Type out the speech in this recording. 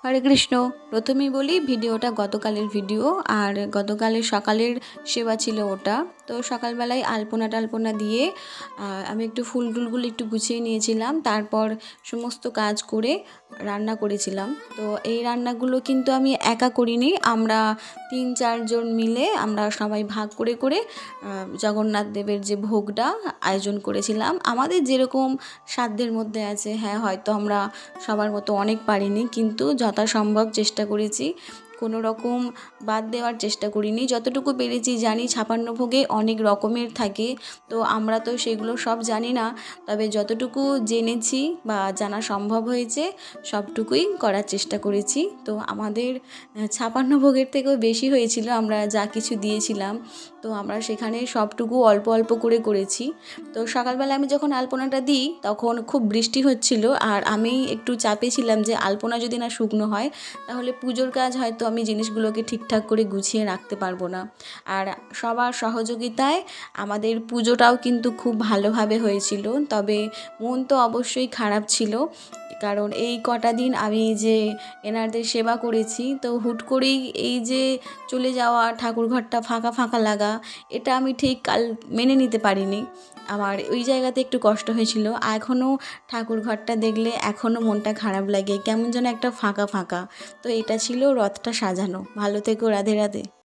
হরে কৃষ্ণ। প্রথমেই বলি ভিডিওটা গতকালের ভিডিও, আর গতকালের সকালের সেবা ছিল ওটা। তো সকালবেলায় আলপনা টালপনা দিয়ে আমি একটু ফুল টুলগুলো একটু গুছিয়ে নিয়েছিলাম, তারপর সমস্ত কাজ করে রান্না করেছিলাম। তো এই রান্নাগুলো কিন্তু আমি একা করিনি, আমরা 3-4 জন মিলে আমরা সবাই ভাগ করে করে জগন্নাথ দেবের যে ভোগটা আয়োজন করেছিলাম। আমাদের যেরকম সাধ্যের মধ্যে আছে, হ্যাঁ হয়তো আমরা সবার মতো অনেক পারিনি, কিন্তু যথাসম্ভব চেষ্টা করেছি, কোনো রকম বাদ দেওয়ার চেষ্টা করিনি। যতটুকু পেরেছি জানি 56 ভোগে অনেক রকমের থাকে, তো আমরা তো সেগুলো সব জানি না, তবে যতটুকু জেনেছি বা জানা সম্ভব হয়েছে সবটুকুই করার চেষ্টা করেছি। তো আমাদের 56 ভোগের থেকেও বেশি হয়েছিল আমরা যা কিছু দিয়েছিলাম, তো আমরা সেখানে সবটুকু অল্প অল্প করে করেছি। তো সকালবেলা আমি যখন আলপনাটা দিই তখন খুব বৃষ্টি হচ্ছিল, আর আমি একটু চাপে ছিলাম যে আলপনা যদি না শুকনো হয় তাহলে পুজোর কাজ হয়তো আমি জিনিসগুলোকে ঠিকঠাক করে গুছিয়ে রাখতে পারবো না। আর সবার সহযোগিতায় আমাদের পুজোটাও কিন্তু খুব ভালোভাবে হয়েছিল, তবে মন তো অবশ্যই খারাপ ছিল, কারণ এই কটা দিন আমি যে এনাদের সেবা করেছি, তো হুট করেই এই যে চলে যাওয়া, ঠাকুরঘরটা ফাঁকা ফাঁকা লাগা, এটা আমি ঠিক কাল মেনে নিতে পারিনি। আমার ওই জায়গাতে একটু কষ্ট হয়েছিল। এখনও ঠাকুরঘরটা দেখলে এখনও মনটা খারাপ লাগে, কেমন যেন একটা ফাঁকা ফাঁকা। তো এটা ছিল রথটা সাজানো। ভালো থেকো, রাধে রাধে।